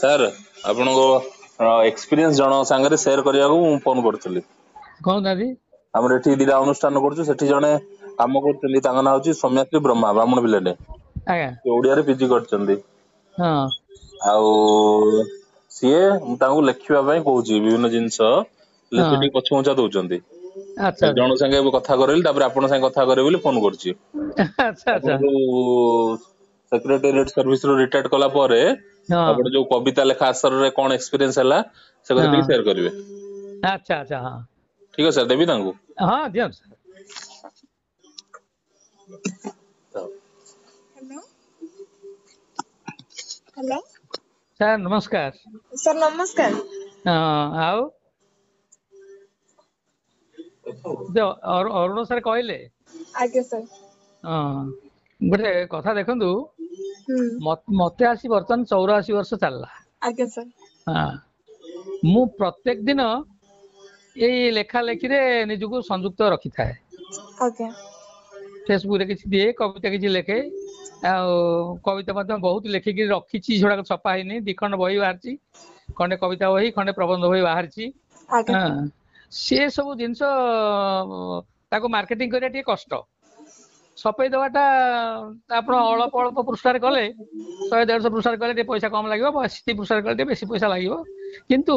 Sir ଆପଣଙ୍କ experience ଜଣ ସାଙ୍ଗରେ ସେୟାର କରିବାକୁ ମୁଁ ଫୋନ କରିଥିଲି। କଣ ଦାଦି? ଆମର ଏଠି ଦିଟା ଅନୁଷ୍ଠାନ କରୁଛୁ, ସେଠି ଜଣେ କାମ କରୁଛନ୍ତି, ତାଙ୍କ ନାଁ ହଉଛି ସୌମ୍ୟାଶ୍ରୀ ବ୍ରହ୍ମା, ବ୍ରାହ୍ମଣ ପିଲାଟେ, ଆଜ୍ଞା ସେ ଓଡିଆରେ ପିଜି କରିଛନ୍ତି। ହଁ ଆଉ ସିଏ ତାଙ୍କୁ ଲେଖିବା ପାଇଁ କହୁଛି ବିଭିନ୍ନ ଜିନିଷ, ହେଲେ ସେ ହଁ ଟିକେ ପଛଘୁଞ୍ଚା ଦଉଛନ୍ତି। ଆଚ୍ଛା ଆଚ୍ଛା ଜଣ ସାଙ୍ଗେ ଏବେ କଥା କରେଇଲି, ତାପରେ ଆପଣଙ୍କ ସାଙ୍ଗେ କଥା କରେଇବି ବୋଲି ଫୋନ କରୁଛି। ଆଚ୍ଛା ଆପଣ ଆଚ୍ଛା ଯୋଉ ସେକ୍ରେଟାରିଏଟ ସର୍ଭିସ ରୁ ରିଟାୟାର୍ଡ କଲା ପରେ ହଁ ଆପଣ ଯୋଉ କବିତା ଲେଖା ଆସରରେ କଣ ଏକ୍ସପିରିଏନ୍ସ ହେଲା ସେ କଥା ଟିକେ ହଁ ସେୟାର କରିବେ। ଆଚ୍ଛା ଆଚ୍ଛା ହଁ ଠିକ ଅଛି ସାର୍, ଦେବି ତାଙ୍କୁ। ହଁ ଦିଅନ୍ତୁ। ହ୍ୟାଲୋ ହ୍ୟାଲୋ ସାର୍ ନମସ୍କାର। ସାର୍ ନମସ୍କାର। ହଁ ଆଉ ଅରୁଣ ସାର୍ କହିଲେ, ଆଜ୍ଞା ସାର୍। ହଁ ଗୋଟେ କଥା ଦେଖନ୍ତୁ, ହୁଁ ମତେ ଆସି ବର୍ତ୍ତମାନ 84 ବର୍ଷ ଚାଲିଲା। ଆଜ୍ଞା ସାର୍। ହଁ ମୁଁ ପ୍ରତ୍ୟେକ ଦିନ ଏଇ ଲେଖା ଲେଖିରେ ନିଜକୁ ସଂଯୁକ୍ତ ରଖିଥାଏ। ଆଜ୍ଞା ଫେସବୁକ ରେ କିଛି ଦିଏ, କବିତା କିଛି ଲେଖେ, ଆଉ କବିତା ମଧ୍ୟ ବହୁତ ଲେଖିକି ରଖିଛି, ସେଗୁଡାକ ଛପା ହେଇନି। 2 ଖଣ୍ଡ ବହି ବାହାରିଛି, ଖଣ୍ଡେ କବିତା ବହି, ଖଣ୍ଡେ ପ୍ରବନ୍ଧ ବହି ବାହାରିଛି। ଆଜ୍ଞା ହଁ ସେ ସବୁ ଜିନିଷ ତାକୁ ମାର୍କେଟିଂ କରିବା ଟିକେ କଷ୍ଟ। ଛପେଇ ଦବାଟା ଆପଣ ଅଳ୍ପ ଅଳ୍ପ ପୃଷ୍ଠାରେ କଲେ, 100-150 ପୃଷ୍ଠାରେ କଲେ ଟିକେ ପଇସା କମ ଲାଗିବ, 80 ପୃଷ୍ଠାରେ କଲେ ଟିକେ ବେଶୀ ପଇସା ଲାଗିବ। କିନ୍ତୁ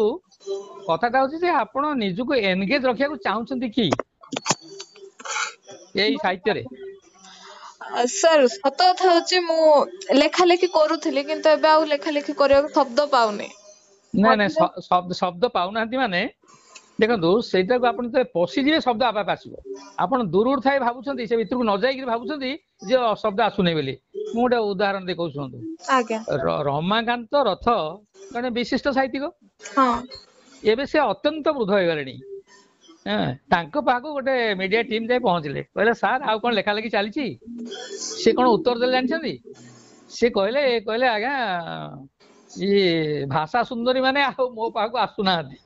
କଥାଟା ହଉଛି ଯେ ଆପଣ ନିଜକୁ ଏନଗେଜ ରଖିବାକୁ ଚାହୁଁଛନ୍ତି କି ଏଇ ସାହିତ୍ୟରେ? ସାର୍ ସତ କଥା ହଉଛି, ମୁଁ ଲେଖା ଲେଖି କରୁଥିଲି, କିନ୍ତୁ ଏବେ ଆଉ ଲେଖା ଲେଖି କରିବାକୁ ଶବ୍ଦ ପାଉନି। ନାଇଁ ନାଇଁ, ମଝିରେ ଶବ୍ଦ ପାଉନାହାନ୍ତି ମାନେ ଦେଖନ୍ତୁ, ସେଇଟାକୁ ଆପଣ ଯେତେବେଳେ ପଶିଯିବେ ଶବ୍ଦ ଆପେ ଆପେ ଆସିବ। ଆପଣ ଦୂରରୁ ଥାଇ ଭାବୁଛନ୍ତି, ସେ ଭିତରକୁ ନ ଯାଇକି ଭାବୁଛନ୍ତି ଯେ ଶବ୍ଦ ଆସୁନି ବୋଲି। ମୁଁ ଗୋଟେ ଉଦାହରଣ ଦେଇ କହୁଛି ଶୁଣନ୍ତୁ। ଆଜ୍ଞା ରମାକାନ୍ତ ରଥ ଜଣେ ବିଶିଷ୍ଟ ସାହିତ୍ୟିକ, ହଁ ଏବେ ସେ ଅତ୍ୟନ୍ତ ବୃଦ୍ଧ ହେଇଗଲେଣି। ତାଙ୍କ ପାଖକୁ ଗୋଟେ ମିଡିଆ ଟିମ୍ ଯାଇ ପହଞ୍ଚିଲେ, କହିଲେ ସାର୍ ଆଉ କଣ ଲେଖା ଲେଖି ଚାଲିଛି? ସେ କଣ ଉତ୍ତର ଦେଲେ ଜାଣିଛନ୍ତି? ସେ କହିଲେ ଆଜ୍ଞା, ଇଏ ଭାଷା ସୁନ୍ଦରୀ ମାନେ ଆଉ ମୋ ପାଖକୁ ଆସୁନାହାନ୍ତି।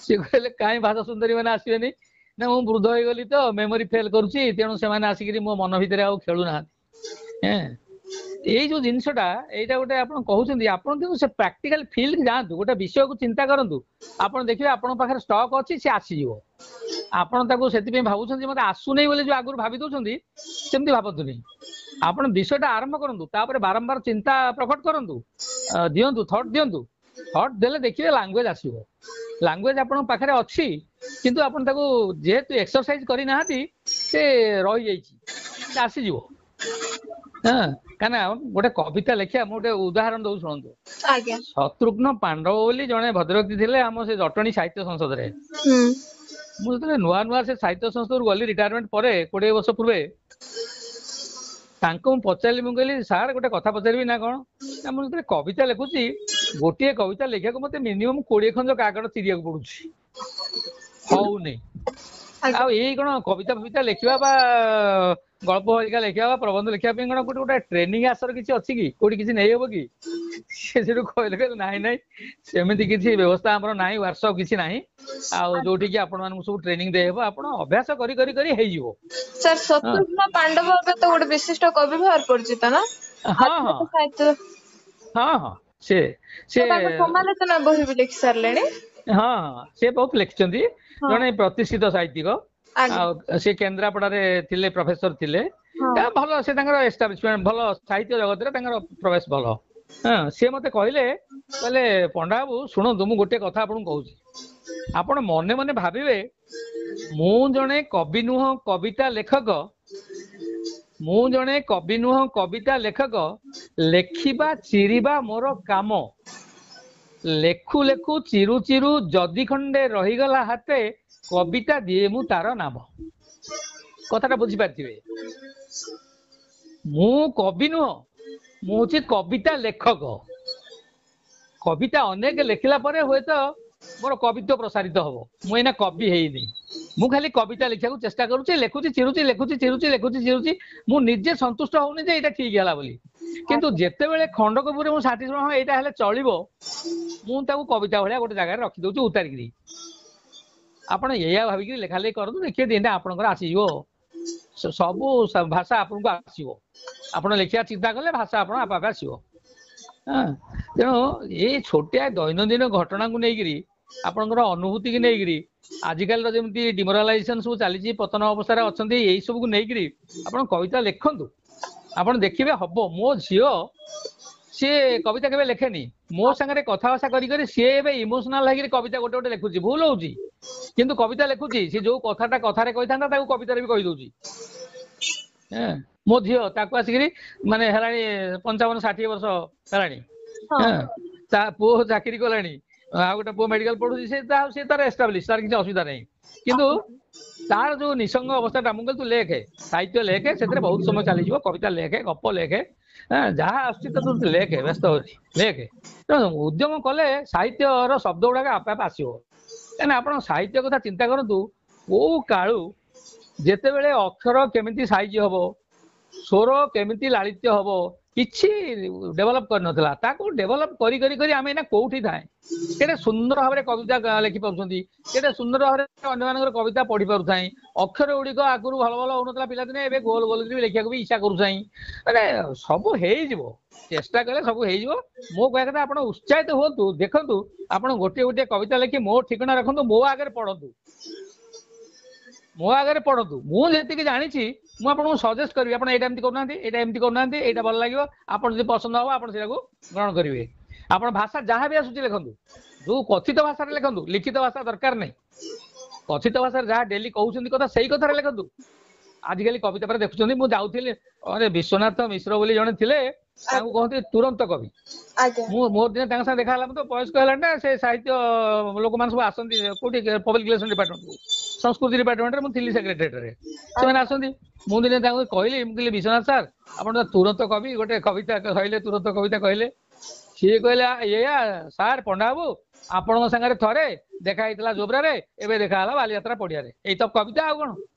ସେ କହିଲେ କାହିଁ ଭାଷା ସୁନ୍ଦରୀ ମାନେ ଆସିବେନି? ନା ମୁଁ ବୃଦ୍ଧ ହେଇଗଲି ତ, ମେମୋରି ଫେଲ କରୁଛି, ତେଣୁ ସେମାନେ ଆସିକିରି ମୋ ମନ ଭିତରେ ଆଉ ଖେଳୁନାହାନ୍ତି। ଏଇ ଯୋଉ ଜିନିଷଟା, ଏଇଟା ଗୋଟେ ଆପଣ କହୁଛନ୍ତି, ଆପଣ କିନ୍ତୁ ସେ ପ୍ରାକ୍ଟିକାଲ ଫିଲ୍ଡ ଯାଆନ୍ତୁ, ଗୋଟେ ବିଷୟକୁ ଚିନ୍ତା କରନ୍ତୁ, ଆପଣ ଦେଖିବେ ଆପଣଙ୍କ ପାଖରେ ଷ୍ଟକ୍ ଅଛି, ସେ ଆସିଯିବ। ଆପଣ ତାକୁ ସେଥିପାଇଁ ଭାବୁଛନ୍ତି ମତେ ଆସୁନେଇ ବୋଲି ଯୋଉ ଆଗରୁ ଭାବି ଦଉଛନ୍ତି, ସେମିତି ଭାବନ୍ତୁନି। ଆପଣ ବିଷୟଟା ଆରମ୍ଭ କରନ୍ତୁ, ତାପରେ ବାରମ୍ବାର ଚିନ୍ତା ପ୍ରକଟ କରନ୍ତୁ, ଦିଅନ୍ତୁ, ଥଟ୍ ଦିଅନ୍ତୁ। ଥଟ୍ ଦେଲେ ଦେଖିବେ ଲାଙ୍ଗୁଏଜ ଆସିବ। ଲାଙ୍ଗୁଏଜ ଆପଣଙ୍କ ପାଖରେ ଅଛି, କିନ୍ତୁ ଆପଣ ତାକୁ ଯେହେତୁ ଏକ୍ସରସାଇଜ କରିନାହାନ୍ତି, ସେ ରହିଯାଇଛି, ସେ ଆସିଯିବ। କାହିଁକିନା ଗୋଟେ କବିତା ଲେଖିବା, ମୁଁ ଗୋଟେ ଉଦାହରଣ ଦଉଛି ଶୁଣନ୍ତୁ। ଆଜ୍ଞା ଶତ୍ରୁଘ୍ନ ପାଣ୍ଡବ ବୋଲି ଜଣେ ଭଦ୍ରବ୍ୟକ୍ତି ଥିଲେ ଆମ ସେ ଜଟଣୀ ସାହିତ୍ୟ ସଂସଦରେ। ହୁଁ ମୁଁ ଯେତେବେଳେ ନୂଆ ନୂଆ ସେ ସାହିତ୍ୟ ସଂସଦରୁ ଗଲି ରିଟାୟାରମେଣ୍ଟ ପରେ 20 ବର୍ଷ ପୂର୍ବେ, ତାଙ୍କୁ ମୁଁ ପଚାରିଲି, ମୁଁ କହିଲି ସାର୍ ଗୋଟେ କଥା ପଚାରିବି ନା କଣ? ନା ମୁଁ ଯେତେବେଳେ କବିତା ଲେଖୁଛି, ଗୋଟିଏ କବିତା ଲେଖିବାକୁ ମତେ ମିନିମମ୍ 20 ଖଣ୍ଡ କାଗଜ ଚିରିବାକୁ ପଡୁଛି, ହଉନି। ଆଜ୍ଞା ଆଉ ଏଇ କଣ କବିତା ଫବିତା ଲେଖିବା ବା ଗଳ୍ପ ହେରିକା ଲେଖିବା ବା ପ୍ରବନ୍ଧ ଲେଖିବା ପାଇଁ କଣ ଗୋଟେ ଟ୍ରେନିଂ ଆସର କିଛି ଅଛି କି? କୋଉଠି କିଛି ନେଇହବ କି? ସେ ସେଠୁ କହିଲେ ନାଇଁ ନାଇଁ, ସେମିତି କିଛି ବ୍ୟବସ୍ଥା ଆମର ନାହିଁ, ୱାର୍କସପ୍ କିଛି ନାହିଁ, ଆଉ ଯୋଉଠିକି ଆପଣ ମାନଙ୍କୁ ସବୁ ଟ୍ରେନିଂ ଦେଇହବ, ଆପଣ ଅଭ୍ୟାସ କରି କରି କରି ହେଇଯିବ। ସାର୍ ହଁ ଶତ୍ରୁଘ୍ନ ପାଣ୍ଡବ ଏବେ ତ ଗୋଟେ ବିଶିଷ୍ଟ କବି ଭାବରେ ପରିଚିତ ନା? ହଁ ହଁ ଆଧୁନିକ ସାହିତ୍ୟ ହଁ ହଁ ସେ ସେ ତାଙ୍କ ସମାଲୋଚନା ବହି ବି ଲେଖି ସାରିଲେଣି। ହଁ ହଁ, ସେ ବହୁତ ଲେଖିଛନ୍ତି, ହଁ ଜଣେ ପ୍ରତିଷ୍ଠିତ ସାହିତ୍ୟିକ। ଆଜ୍ଞା ଆଉ ସେ କେନ୍ଦ୍ରାପଡାରେ ଥିଲେ, ପ୍ରଫେସର ଥିଲେ। ହଁ ଭଲ, ସେ ତାଙ୍କର ଏଷ୍ଟାବ୍ଲିଶମେଣ୍ଟ ଭଲ, ସାହିତ୍ୟ ଜଗତରେ ତାଙ୍କର ପ୍ରବେଶ ଭଲ। ସିଏ ମତେ କହିଲେ ପଣ୍ଡା ବାବୁ ଶୁଣନ୍ତୁ, ମୁଁ ଗୋଟେ କଥା ଆପଣଙ୍କୁ କହୁଛି, ଆପଣ ମନେ ମନେ ଭାବିବେ ମୁଁ ଜଣେ କବି ନୁହଁ, କବିତା ଲେଖକ। ମୁଁ ଜଣେ କବି ନୁହଁ, କବିତା ଲେଖକ, ଲେଖିବା ଚିରିବା ମୋର କାମ। ଲେଖୁ ଲେଖୁ ଚିରୁ ଚିରୁ ଯଦି ଖଣ୍ଡେ ରହିଗଲା ହାତେ, କବିତା ଦିଏ ମୁଁ ତାର ନାମ। କଥାଟା ବୁଝିପାରିଥିବେ। ମୁଁ କବି ନୁହଁ, ମୁଁ ହଉଛି କବିତା ଲେଖକ। କବିତା ଅନେକ ଲେଖିଲା ପରେ ହୁଏତ ମୋର କବିତ୍ୱ ପ୍ରସାରିତ ହବ, ମୁଁ ଏଇନା କବି ହେଇନି। ମୁଁ ଖାଲି କବିତା ଲେଖିବାକୁ ଚେଷ୍ଟା କରୁଛି, ଲେଖୁଛି ଚିରୁଛି, ଲେଖୁଛି ଚିରୁଛି, ଲେଖୁଛି ଚିରୁଛି। ମୁଁ ନିଜେ ସନ୍ତୁଷ୍ଟ ହଉନି ଯେ ଏଇଟା ଠିକ ହେଲା ବୋଲି। କିନ୍ତୁ ଆଜ୍ଞା ଯେତେବେଳେ ଖଣ୍ଡକପୁରରେ ମୁଁ ସାଟିସ୍ଫାକ୍ସନ, ହଁ ଏଇଟା ହେଲେ ଚଳିବ, ମୁଁ ତାକୁ କବିତା ଭଳିଆ ଗୋଟେ ଜାଗାରେ ରଖିଦଉଛି ଉତାରିକିରି। ଆପଣ ଏଇଆ ଭାବିକିରି ଲେଖା ଲେଖି କରନ୍ତୁ, ଦେଖିବେ ଦିନେ ଆପଣଙ୍କର ଆସିଯିବ। ସବୁ ଭାଷା ଆପଣଙ୍କୁ ଆସିବ। ଆପଣ ଲେଖିବା ଚିନ୍ତା କଲେ ଭାଷା ଆପଣ ଆପେ ଆପେ ଆସିବ। ତେଣୁ ଏଇ ଛୋଟିଆ ଦୈନନ୍ଦିନ ଘଟଣାକୁ ନେଇକିରି ଆପଣଙ୍କର ଅନୁଭୂତି କି ନେଇକିରି ଆଜିକାଲିର ଯେମିତି ଡିମୋରାଲାଇଜେସନ ସବୁ ଚାଲିଛି, ପତନ ଅବସ୍ଥାରେ ଅଛନ୍ତି, ଏଇ ସବୁକୁ ନେଇକିରି ଆପଣ କବିତା ଲେଖନ୍ତୁ। ଆପଣ ଦେଖିବେ ହବ। ମୋ ଝିଅ ସିଏ କବିତା କେବେ ଲେଖେନି, ମୋ ସାଙ୍ଗରେ କଥାବାର୍ତ୍ତା କରି ସିଏ ଏବେ ଇମୋସନାଲ ହେଇକିରି କବିତା ଗୋଟେ ଗୋଟେ ଲେଖୁଛି। ଭୁଲ ହଉଛି କିନ୍ତୁ କବିତା ଲେଖୁଛି। ସେ ଯୋଉ କଥାଟା କଥାରେ କହିଥାନ୍ତା ତାକୁ କବିତାରେ ବି କହିଦଉଛି। ମୋ ଝିଅ ତାକୁ ଆସିକିରି ମାନେ ହେଲାଣି 55-60 ବର୍ଷ ହେଲାଣି। ତା ପୁଅ ଚାକିରି କଲାଣି, ଆଉ ଗୋଟେ ପୁଅ ମେଡିକାଲ ପଢୁଛି। ସେ ତାର ଏଷ୍ଟାବ୍ଲିଶ, ତାର କିଛି ଅସୁବିଧା ନାହିଁ। କିନ୍ତୁ ତାର ଯୋଉ ନିସଙ୍ଗ ଅବସ୍ଥାଟା, ମୁଁ କହିଲି ତୁ ଲେଖେ, ସାହିତ୍ୟ ଲେଖେ, ସେଥିରେ ବହୁତ ସମୟ ଚାଲିଯିବ। କବିତା ଲେଖେ, ଗପ ଲେଖେ, ଯାହା ଆସୁଛି ତ ତୁ ଲେଖେ, ବ୍ୟସ୍ତ ହଉଛି ଲେଖେ। ତେଣୁ ଉଦ୍ୟମ କଲେ ସାହିତ୍ୟର ଶବ୍ଦ ଗୁଡାକ ଆପେ ଆପେ ଆସିବ। କାହିଁକିନା ଆପଣ ସାହିତ୍ୟ କଥା ଚିନ୍ତା କରନ୍ତୁ, କୋଉ କାଳୁ ଯେତେବେଳେ ଅକ୍ଷର କେମିତି ସାଇଜ ହବ, ସ୍ୱର କେମିତି ଲାଳିତ୍ୟ ହବ, କିଛି ଡେଭଲପ କରିନଥିଲା। ତାକୁ ଡେଭଲପ କରି କରି କରି ଆମେ ଏଇନା କୋଉଠି ଥାଏ। କେତେ ସୁନ୍ଦର ଭାବରେ କବିତା ଲେଖି ପାରୁଛନ୍ତି, କେତେ ସୁନ୍ଦର ଭାବରେ ଅନ୍ୟମାନଙ୍କର କବିତା ପଢି ପାରୁଥାଏ। ଅକ୍ଷର ଗୁଡିକ ଆଗରୁ ଭଲ ଭଲ ହଉନଥିଲା ପିଲାଦିନେ, ଏବେ ଗୋଲ ଗୋଲ କରି ଲେଖିବାକୁ ବି ଇଚ୍ଛା କରୁଥାଏ। ମାନେ ସବୁ ହେଇଯିବ, ଚେଷ୍ଟା କଲେ ସବୁ ହେଇଯିବ। ମୋ କହିବା କଥା, ଆପଣ ଉତ୍ସାହିତ ହୁଅନ୍ତୁ। ଦେଖନ୍ତୁ, ଆପଣ ଗୋଟିଏ ଗୋଟିଏ କବିତା ଲେଖି ମୋ ଠିକଣା ରଖନ୍ତୁ, ମୋ ଆଗରେ ପଢନ୍ତୁ, ମୋ ଆଗରେ ପଢନ୍ତୁ। ମୁଁ ଯେତିକି ଜାଣିଛି ମୁଁ ଆପଣଙ୍କୁ ସଜେଷ୍ଟ କରିବି, ଆପଣ ଏଇଟା ଏମିତି କରୁନାହାନ୍ତି, ଏଇଟା ଏମିତି କରୁନାହାନ୍ତି, ଏଇଟା ଭଲ ଲାଗିବ, ଆପଣ ଯଦି ପସନ୍ଦ ହବ ଆପଣ ସେଇଟାକୁ ଗ୍ରହଣ କରିବେ। ଆପଣ ଭାଷା ଯାହା ବି ଆସୁଛି ଲେଖନ୍ତୁ, ଯୋଉ କଥିତ ଭାଷାରେ ଲେଖନ୍ତୁ, ଲିଖିତ ଭାଷା ଦରକାର ନାହିଁ। କଥିତ ଭାଷାରେ ଯାହା ଡେଲି କହୁଛନ୍ତି କଥା, ସେଇ କଥାରେ ଲେଖନ୍ତୁ। ଆଜିକାଲି କବିତା ପରେ ଦେଖୁଛନ୍ତି, ମୁଁ ଯାଉଥିଲି, ବିଶ୍ୱନାଥ ମିଶ୍ର ବୋଲି ଜଣେ ଥିଲେ, ତାଙ୍କୁ କହନ୍ତି ତୁରନ୍ତ କବି। ମୋର ଦିନେ ତାଙ୍କ ସାଙ୍ଗେ ଦେଖା ହେଲା, ମୁଁ ତ ବୟସ୍କ ହେଲାଣି ନା, ସେ ସାହିତ୍ୟ ଲୋକମାନେ ସବୁ ଆସନ୍ତି କୋଉଠି, ପବ୍ଲିକ ରିଲେସନ ଡିପାର୍ଟମେଣ୍ଟକୁ, ସଂସ୍କୃତି ଡିପାର୍ଟମେଣ୍ଟରେ ମୁଁ ଥିଲି ସେକ୍ରେଟାରିଏଟରେ। ସେମାନେ ଆସନ୍ତି, ମୁଁ ଦିନେ ତାଙ୍କୁ କହିଲି, ମୁଁ କହିଲି ବିଶ୍ୱନାଥ ସାର୍, ଆପଣ ତ ତୁରନ୍ତ କବି, ଗୋଟେ କବିତା କହିଲେ, ତୁରନ୍ତ କବିତା କହିଲେ। ସିଏ କହିଲେ, ଏଇଆ ସାର୍ ପଣ୍ଡା ବାବୁ, ଆପଣଙ୍କ ସାଙ୍ଗରେ ଥରେ ଦେଖା ହେଇଥିଲା ଜୋବ୍ରାରେ, ଏବେ ଦେଖା ହେଲା ବାଲିଯାତ୍ରା ପଡିଆରେ, ଏଇ ତ କବିତା ଆଉ କଣ।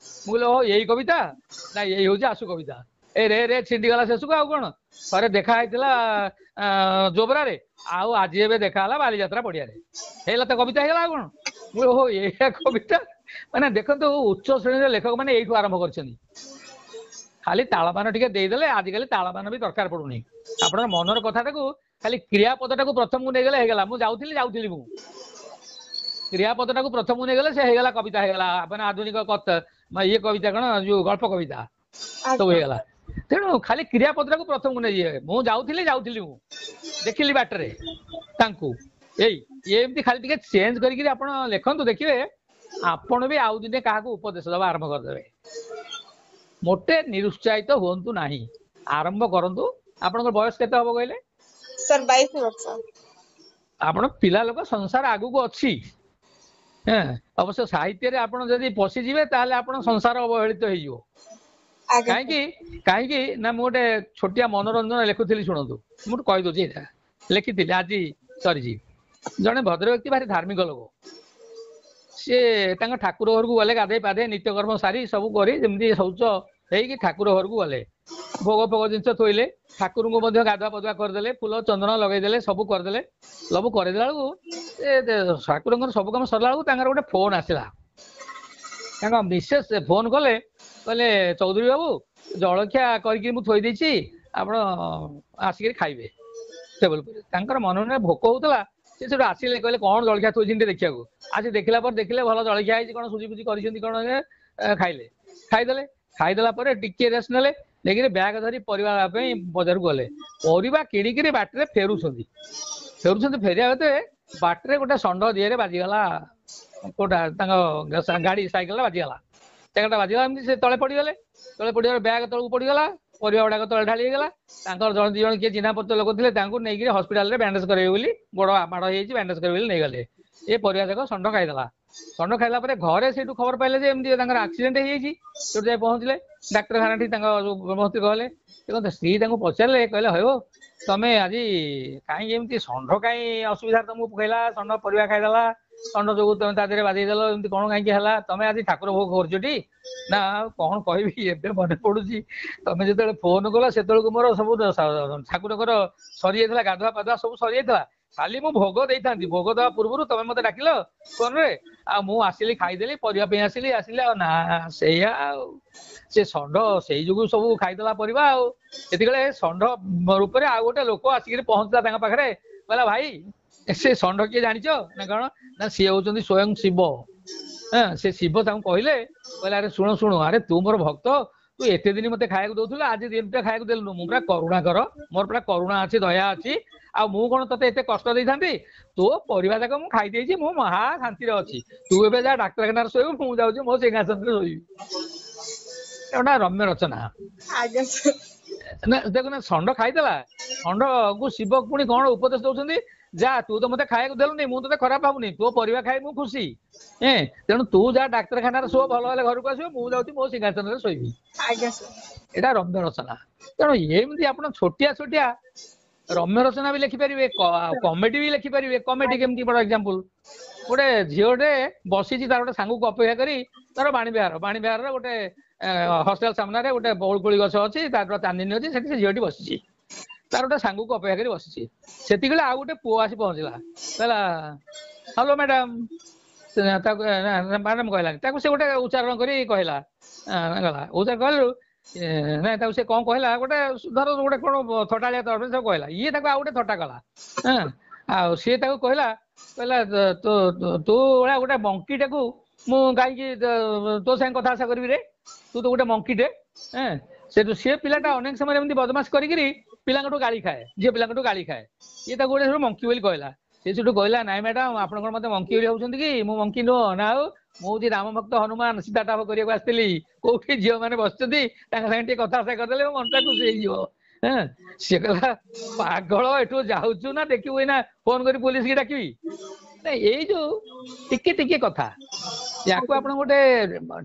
ମୁଁ କହିଲି ଓହୋ ଏଇ କବିତା, ନା ଏଇ ହଉଛି ଆସୁ କବିତା। ଏ ରେ ରେ ଛିଣ୍ଡିଗଲା ଶେଷକୁ, ଆଉ କଣ। ଥରେ ଦେଖା ହେଇଥିଲା ଜୋବ୍ରାରେ, ଆଉ ଆଜି ଏବେ ଦେଖା ହେଲା ବାଲିଯାତ୍ରା ପଡିଆରେ, ହେଇଲା ତ କବିତା ହେଇଗଲା ଆଉ କଣ। ମୁଁ କହିଲି ଓହୋ ଏଇଆ କବିତା। ମାନେ ଦେଖନ୍ତୁ, ଉଚ୍ଚ ଶ୍ରେଣୀର ଲେଖକ ମାନେ ଏଇଠୁ ଆରମ୍ଭ କରିଛନ୍ତି। ଖାଲି ତାଳମାନ ଟିକେ ଦେଇଦେଲେ, ଆଜିକାଲି ତାଳମାନ ବି ଦରକାର ପଡୁନି। ଆପଣଙ୍କ ମନର କଥାଟାକୁ ଖାଲି କ୍ରିୟାପଦଟାକୁ ପ୍ରଥମକୁ ନେଇଗଲେ ହେଇଗଲା। ମୁଁ ଯାଉଥିଲି ମୁଁ କ୍ରିୟାପଦଟାକୁ ପ୍ରଥମକୁ ନେଇଗଲେ ସେ ହେଇଗଲା, କବିତା ହେଇଗଲା। ମାନେ ଆଧୁନିକ ଇଏ କବିତା କଣ, ଯୋଉ ଗଳ୍ପ କବିତା ସବୁ ହେଇଗଲା। ତେଣୁ ଖାଲି କ୍ରିୟାପଦଟାକୁ ପ୍ରଥମକୁ ନେଇଯିବେ। ମୁଁ ଯାଉଥିଲି ମୁଁ ଦେଖିଲି ବାଟରେ ତାଙ୍କୁ, ଏମିତି ଖାଲି ଟିକେ ଚେଞ୍ଜ କରିକି ଆପଣ ଲେଖନ୍ତୁ, ଦେଖିବେ ଆପଣ ବି ଆଉ ଦିନେ କାହାକୁ ଉପଦେଶ ଦେବା ଆରମ୍ଭ କରିଦେବେ। ମୋଟେ ନିରୁତ୍ସାହିତ ହୁଅନ୍ତୁ ନାହିଁ, ଆରମ୍ଭ କରନ୍ତୁ। ଆପଣଙ୍କର ବୟସ କେତେ ହବ କହିଲେ? ସାର୍ 22 ବର୍ଷ। ଆପଣ ପିଲା ଲୋକ, ସଂସାର ଆଗକୁ ଅଛି। ଅବଶ୍ୟ ସାହିତ୍ୟରେ ଆପଣ ଯଦି ପଶିଯିବେ, ତାହେଲେ ଆପଣ ସଂସାର ଅବହେଳିତ ହେଇଯିବ। କାହିଁକି ନା, ମୁଁ ଗୋଟେ ଛୋଟିଆ ମନୋରଞ୍ଜନ ଲେଖୁଥିଲି, ଶୁଣନ୍ତୁ। ମୁଁ କହିଦଉଛି, ଏଇଟା ଲେଖିଥିଲି ଆଜି ସରିଛି। ଜଣେ ଭଦ୍ର ବ୍ୟକ୍ତି, ଭାରି ଧାର୍ମିକ ଲୋକ, ସିଏ ତାଙ୍କ ଠାକୁର ଘରକୁ ଗଲେ, ଗାଧେଇ ପାଧେଇ ନିତ୍ୟକର୍ମ ସାରି ସବୁ କରି ଯେମିତି ଶୌଚ ହେଇକି ଠାକୁର ଘରକୁ ଗଲେ, ଭୋଗ ଫୋଗ ଜିନିଷ ଥୋଇଲେ, ଠାକୁରଙ୍କୁ ମଧ୍ୟ ଗାଧୁଆ ପାଧୁଆ କରିଦେଲେ, ଫୁଲ ଚନ୍ଦନ ଲଗେଇଦେଲେ, ସବୁ କରିଦେଲେ। ସବୁ କରିଦେଲା ବେଳକୁ ଠାକୁରଙ୍କର ସବୁ କାମ ସରିଲା ବେଳକୁ ତାଙ୍କର ଗୋଟେ ଫୋନ ଆସିଲା। ତାଙ୍କ ମିସେସ୍ ଫୋନ କଲେ, କହିଲେ ଚୌଧୁରୀ ବାବୁ, ଜଳଖିଆ କରିକି ମୁଁ ଥୋଇ ଦେଇଛି, ଆପଣ ଆସିକିରି ଖାଇବେ ଟେବୁଲ ଉପରେ। ତାଙ୍କର ମନରେ ଭୋକ ହଉଥିଲା, ସେ ସେଠୁ ଆସିଲେ, କହିଲେ କଣ ଜଳଖିଆ ଥୋଇଛନ୍ତି ଟିକେ ଦେଖିବାକୁ। ଆସି ଦେଖିଲା ପରେ ଦେଖିଲେ, ଭଲ ଜଳଖିଆ ହେଇଛି, କଣ ସୁଜି ଫୁଜି କରିଛନ୍ତି କଣ, ଖାଇଲେ। ଖାଇଦେଲା ପରେ ଟିକେ ରେଷ୍ଟ ନେଲେ, ନେଇକିରି ବ୍ୟାଗ ଧରି ପରିବା ପାଇଁ ବଜାରକୁ ଗଲେ। ପରିବା କିଣିକିରି ବାଟରେ ଫେରୁଛନ୍ତି, ଫେରିବା ଭିତରେ ବାଟରେ ଗୋଟେ ଷଣ୍ଢ ଦିହରେ ବାଜିଗଲା। କୋଉଟା ତାଙ୍କ ଗାଡି ସାଇକେଲରେ ବାଜିଗଲା, ଟେକାଟା ବାଜିଗଲା। ଏମିତି ସେ ତଳେ ପଡିଗଲେ, ବ୍ୟାଗ ତଳକୁ ପଡିଗଲା, ପରିବା ଗୁଡାକ ତଳେ ଢାଳି ହେଇଗଲା। ତାଙ୍କର ଜଣେ ଦି ଜଣ କିଏ ଚିହ୍ନା ପରିଚୟ ଲୋକ ଥିଲେ, ତାଙ୍କୁ ନେଇକିରି ହସ୍ପିଟାଲରେ ବ୍ୟାଣ୍ଡେଜ କରିବେ ବୋଲି, ଗୋଡ ମାଡ ହେଇଯାଇଛି, ବ୍ୟାଣ୍ଡେଜ କରିବେ ବୋଲି ନେଇଗଲେ। ଏ ପରିବା ଯାକ ଷଣ୍ଢ ଖାଇଦେଲା। ଷଣ୍ଢ ଖାଇଲା ପରେ ଘରେ ସେଇଠୁ ଖବର ପାଇଲେ ଯେ ଏମିତି ତାଙ୍କର ଆକ୍ସିଡେଣ୍ଟ ହେଇଯାଇଛି। ସେଠୁ ଯାଇ ପହଞ୍ଚିଲେ ଡାକ୍ତରଖାନାଠି, ତାଙ୍କ ଯୋଉ ଗଲେ। ସ୍ତ୍ରୀ ତାଙ୍କୁ ପଚାରିଲେ, କହିଲେ ହଉ ତମେ ଆଜି କାହିଁକି ଏମିତି, ଷଣ୍ଢ କାହିଁ ଅସୁବିଧାରେ ତମକୁ ପକେଇଲା, ଷଣ୍ଢ ପରିବା ଖାଇଦେଲା, ଷଣ୍ଢ ଯୋଗୁ ତମେ ତା ଦେହରେ ବାଦେଇ ଦେଲ, ଏମିତି କଣ କାହିଁକି ହେଲା, ତମେ ଆଜି ଠାକୁର ଭୋଗ କରୁଛଟି? ନା ଆଉ କଣ କହିବି, ଏବେ ମନେ ପଡୁଛି, ତମେ ଯେତେବେଳେ ଫୋନ କଲ ସେତେବେଳକୁ ମୋର ସବୁ ଠାକୁରଙ୍କର ସରିଯାଇଥିଲା, ଗାଧୁଆ ପାଧୁଆ ସବୁ ସରିଯାଇଥିଲା। ଖାଲି ମୁଁ ଭୋଗ ଦେଇଥାନ୍ତି, ଭୋଗ ଦେବା ପୂର୍ବରୁ ତମେ ମତେ ଡାକିଲ ଫୋନରେ, ଆଉ ମୁଁ ଆସିଲି ଖାଇଦେଲି, ପରିବା ପାଇଁ ଆସିଲି ଆଉ ନା ସେଇଆ ଆଉ ସେ ଷଣ୍ଢ ସେଇ ଯୋଗୁ ସବୁ ଖାଇଦେଲା ପରିବା ଆଉ। ସେତିକିବେଳେ ଷଣ୍ଢ ରୂପରେ ଆଉ ଗୋଟେ ଲୋକ ଆସିକିରି ପହଞ୍ଚିଲା ତାଙ୍କ ପାଖରେ, କହିଲା ଭାଇ ସେ ଷଣ୍ଢ କିଏ ଜାଣିଛ ନା କଣ, ନା ସିଏ ହଉଛନ୍ତି ସ୍ୱୟଂ ଶିବ। ସେ ଶିବ ତାଙ୍କୁ କହିଲେ ଆରେ ଶୁଣ ଆରେ ତୁ ମୋର ଭକ୍ତ, ତୁ ଏତେ ଦିନ ମତେ ଖାଇବାକୁ ଦଉଥିଲୁ, ଆଜି ଦିନଟା ଖାଇବାକୁ ଦେଲୁନୁ, ମୁଁ ପୁରା କରୁଣା କର, ମୋର ପୁରା କରୁଣା ଅଛି, ଦୟା ଅଛି, ଆଉ ମୁଁ କଣ ତତେ ଏତେ କଷ୍ଟ ଦେଇଥାନ୍ତି, ତୋ ପରିବା ଯାକ ମୁଁ ଖାଇଦେଇଛି, ମୁଁ ମହା ଶାନ୍ତିରେ ଅଛି, ତୁ ଏବେ ଯା ଡାକ୍ତରଖାନାରେ ଶୋଇବୁ, ମୁଁ ଯାଉଛି ମୋ ସିଂହାସନରେ ଶୋଇବି। ଏଟା ରମ୍ୟ ରଚନା। ଆଜ୍ଞା ସାର୍। ନା ଦେଖୁନା ଷଣ୍ଢ ଖାଇଦେଲା, ଷଣ୍ଢକୁ ଶିବ ପୁଣି କଣ ଉପଦେଶ ଦଉଛନ୍ତି, ଯା ତୁ ତ ମତେ ଖାଇବାକୁ ଦେଲୁନି, ମୁଁ ତତେ ଖରାପ ଭାବୁନି, ତୋ ପରିବା ଖାଇ ମୁଁ ଖୁସି, ତେଣୁ ତୁ ଯା ଡାକ୍ତରଖାନାରେ ଶୋ, ଭଲ ହେଲେ ଘରକୁ ଆସିବ, ମୁଁ ଯାଉଛି ମୋ ସିଂହାସନରେ ଶୋଇବି। ଆଜ୍ଞା ସାର୍। ଏଇଟା ରମ୍ୟ ରଚନା। ତେଣୁ ଏମିତି ଆପଣ ଛୋଟିଆ ରମ୍ୟ ରଚନା ବି ଲେଖିପାରିବେ, କମେଡି ବି ଲେଖିପାରିବେ। କମେଡି କେମିତି, ବଡ ଏକ୍ସାମ୍ପଲ, ଗୋଟେ ଝିଅଟେ ବସିଛି ତାର ଗୋଟେ ସାଙ୍ଗକୁ ଅପେକ୍ଷା କରି, ତାର ବାଣୀବିହାରର ଗୋଟେ ହଷ୍ଟେଲ ସାମ୍ନାରେ ଗୋଟେ ବଉଳକୋଳି ଗଛ ଅଛି, ତାର ଚାନ୍ଦିନୀ ଅଛି, ସେଠି ସେ ଝିଅଟି ବସିଛି, ତାର ଗୋଟେ ସାଙ୍ଗକୁ ଅପେକ୍ଷା କରି ବସିଛି। ସେତିକିବେଳେ ଆଉ ଗୋଟେ ପୁଅ ଆସି ପହଞ୍ଚିଲା, କହିଲା ହ୍ୟାଲୋ ମ୍ୟାଡାମ, ତାକୁ ମ୍ୟାଡାମ କହିଲାନି, ତାକୁ ସେ ଗୋଟେ ଉଚ୍ଚାରଣ କରି କହିଲା, ଉଚ୍ଚାରଣ କହିଲୁ ନାଇଁ, ତାକୁ ସେ କଣ କହିଲା, ଗୋଟେ ଧର ଗୋଟେ କଣ ଥଟାଳିଆ ତରଫ ସବୁ କହିଲା, ଇଏ ତାକୁ ଆଉ ଗୋଟେ ଥଟା କଲା, ଆଉ ସିଏ ତାକୁ କହିଲା ତୁ ଗୋଟେ ମଙ୍କିଟାକୁ ମୁଁ କାହିଁକି ତୋ ସାଙ୍ଗେ କଥାବାର୍ତ୍ତା କରିବି ରେ, ତୁ ତ ଗୋଟେ ମଙ୍କିଟେ। ସେଠୁ ସେ ପିଲାଟା ଅନେକ ସମୟରେ ଏମିତି ବଦମାସ କରିକିରି ପିଲାଙ୍କଠୁ ଗାଳି ଖାଏ, ଝିଅ ପିଲାଙ୍କଠୁ ଗାଳି ଖାଏ, ଇଏ ତାକୁ ଗୋଟେ ମଙ୍କି ବୋଲି କହିଲା। ସେ ସେଠୁ କହିଲା ନାଇଁ ମ୍ୟାଡାମ, ଆପଣ କଣ ମତେ ମଙ୍କି ବୋଲି ଭାବୁଛନ୍ତି କି, ମୁଁ ମଙ୍କି ନୁହଁ ନା, ଆଉ ମୁଁ ହଉଛି ରାମ ଭକ୍ତ ହନୁମାନ, ସୀତା ଟାପ କରିବାକୁ ଆସିଥିଲି, କୋଉଠି ଝିଅ ମାନେ ବସିଛନ୍ତି ତାଙ୍କ ସାଙ୍ଗେ ଟିକେ କଥାବାର୍ତ୍ତା କରିଦେଲେ ମୋ ମନଟା ଖୁସି ହେଇଯିବ। ସିଏ କହିଲା ପାଗଳ, ଏଠୁ ଯାଉଛୁ ନା ଦେଖିବୁ ଏଇନା ଫୋନ କରି ପୋଲିସ କି ଡାକିବି। ଏଇ ଯୋଉ ଟିକେ ଟିକେ କଥା, ୟାକୁ ଆପଣ ଗୋଟେ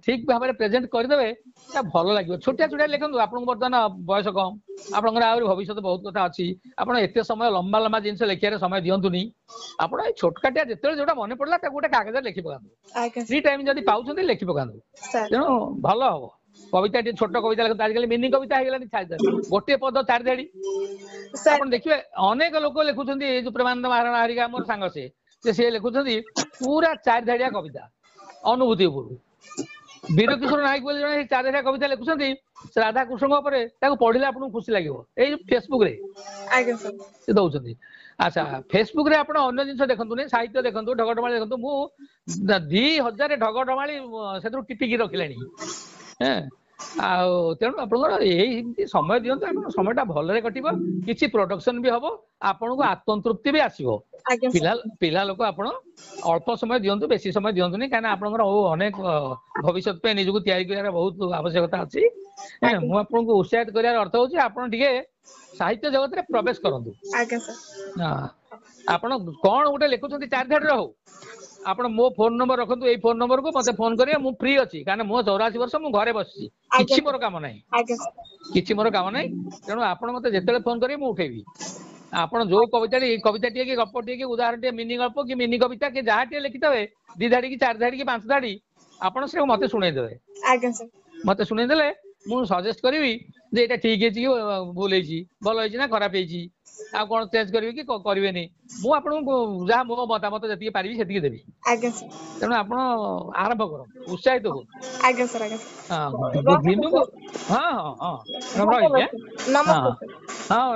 ଠିକ ଭାବରେ ପ୍ରେଜେଣ୍ଟ କରିଦେବେ, ତା ଭଲ ଲାଗିବ। ଛୋଟିଆ ଲେଖନ୍ତୁ, ଆପଣଙ୍କୁ ବର୍ତ୍ତମାନ ବୟସ କମ, ଆପଣଙ୍କର ଆହୁରି ଭବିଷ୍ୟତ ବହୁତ କଥା ଅଛି, ଆପଣ ଏତେ ସମୟ ଲମ୍ବା ଜିନିଷ ଲେଖିବାରେ ସମୟ ଦିଅନ୍ତୁନି। ଆପଣ ଏଇ ଛୋଟକାଟିଆ ଯେତେବେଳେ ଯୋଉଟା ମନେ ପଡିଲା ତାକୁ ଗୋଟେ କାଗଜରେ ଲେଖି ପକାନ୍ତୁ, ଫ୍ରି ଟାଇମ ଯଦି ପାଉଛନ୍ତି ଲେଖି ପକାନ୍ତୁ, ତେଣୁ ଭଲ ହବ। କବିତା ଟିକେ ଛୋଟ କବିତା ଲେଖନ୍ତୁ, ଆଜିକାଲି ମିନି କବିତା ହେଇଗଲାଣି, ଗୋଟିଏ ପଦ 4 ଧାଡି। ଆପଣ ଦେଖିବେ ଅନେକ ଲୋକ ଲେଖୁଛନ୍ତି, ଏଇ ଯୋଉ ପ୍ରେମାନନ୍ଦ ମହାରଣା ହରିକା ମୋର ସାଙ୍ଗ, ସେ ଲେଖୁଛନ୍ତି ପୁରା 4 ଧାଡିଆ କବିତା ଅନୁଭୂତି ଉପରୁ। ବୀର କିଶୋର ନାୟକ ବୋଲି ଜଣେ 4 ଧାଡିଆ କବିତା ଲେଖୁଛନ୍ତି ରାଧାକୃଷ୍ଣଙ୍କ ଉପରେ, ତାକୁ ପଢିଲେ ଆପଣଙ୍କୁ ଖୁସି ଲାଗିବ। ଏଇ ଯୋଉ ଫେସବୁକ ରେ ସେ ଦଉଛନ୍ତି। ଆଚ୍ଛା, ଫେସବୁକ ରେ ଆପଣ ଅନ୍ୟ ଜିନିଷ ଦେଖନ୍ତୁନି, ସାହିତ୍ୟ ଦେଖନ୍ତୁ, ଢଗଢମାଳି ଦେଖନ୍ତୁ। ମୁଁ 2000 ଢଗଢମାଳି ସେଥିରୁ ଟିପିକି ରଖିଲେଣି। ଆଉ ତେଣୁ ଆପଣଙ୍କର ଏମିତି ସମୟ ଦିଅନ୍ତୁ, ଆପଣ ସମୟଟା ଭଲରେ କଟିବ, କିଛି ପ୍ରଡକ୍ସନ ବି ହବ, ଆପଣଙ୍କୁ ଆତ୍ମତୃପ୍ତି ବି ଆସିବ। ପିଲା ଲୋକ ଆପଣ ଅଳ୍ପ ସମୟ ଦିଅନ୍ତୁ, ବେଶୀ ସମୟ ଦିଅନ୍ତୁନି, କାହିଁକିନା ଆପଣଙ୍କର ଅନେକ ଭବିଷ୍ୟତ ପାଇଁ ନିଜକୁ ତିଆରି କରିବାର ବହୁତ ଆବଶ୍ୟକତା ଅଛି। ମୁଁ ଆପଣଙ୍କୁ ଉତ୍ସାହିତ କରିବାର ଅର୍ଥ ହଉଛି ଆପଣ ଟିକେ ସାହିତ୍ୟ ଜଗତରେ ପ୍ରବେଶ କରନ୍ତୁ। ଆପଣ କଣ ଗୋଟେ ଲେଖୁଛନ୍ତି 4 ଧାଡିରେ ହଉ, ଆପଣ ମୋ ଫୋନ ନମ୍ବର ରଖନ୍ତୁ, ଏଇ ଫୋନ ନମ୍ବରକୁ ମତେ ଫୋନ କରିବେ, ମୁଁ ଫ୍ରି ଅଛି, କାରଣ ମୋ 84 ବର୍ଷ, ମୁଁ ଘରେ ବସିଛି, କିଛି ମୋର କାମ ନାହିଁ, ତେଣୁ ଆପଣ ମତେ ଯେତେବେଳେ ଫୋନ କରିବେ ମୁଁ ଉଠେଇବି। ଆପଣ ଯୋଉ କବିତାଟିଏ କି ଗପଟିଏ କି ଉଦାହରଣ ଟିଏ, ମିନି ଗଳ୍ପ କି ମିନି କବିତା କି ଯାହା ଟିଏ ଲେଖିଥିବେ, 2 ଧାଡି କି 4 ଧାଡି କି 5 ଧାଡି, ଆପଣ ସେଟାକୁ ମତେ ଶୁଣେଇଦେବେ। ମତେ ଶୁଣେଇଦେଲେ ମୁଁ ସଜେଷ୍ଟ କରିବି ଯେ ଏଇଟା ଠିକ ହେଇଛି କି ଭୁଲ ହେଇଛି, ଭଲ ହେଇଛି ନା ଖରାପ ହେଇଛି, ଆଉ କଣ ଚେଞ୍ଜ କରିବେ କି କରିବେନି। ମୁଁ ଆପଣଙ୍କୁ ଯାହା ମୋ ମତାମତ ଯେତିକି ପାରିବି ସେତିକି ଦେବି। ତେଣୁ ଆପଣ ଆରମ୍ଭ କରନ୍ତୁ, ଉତ୍ସାହିତ ହୁଅନ୍ତୁ। ଦିନକୁ ହଁ ରହିଲି। ହଁ।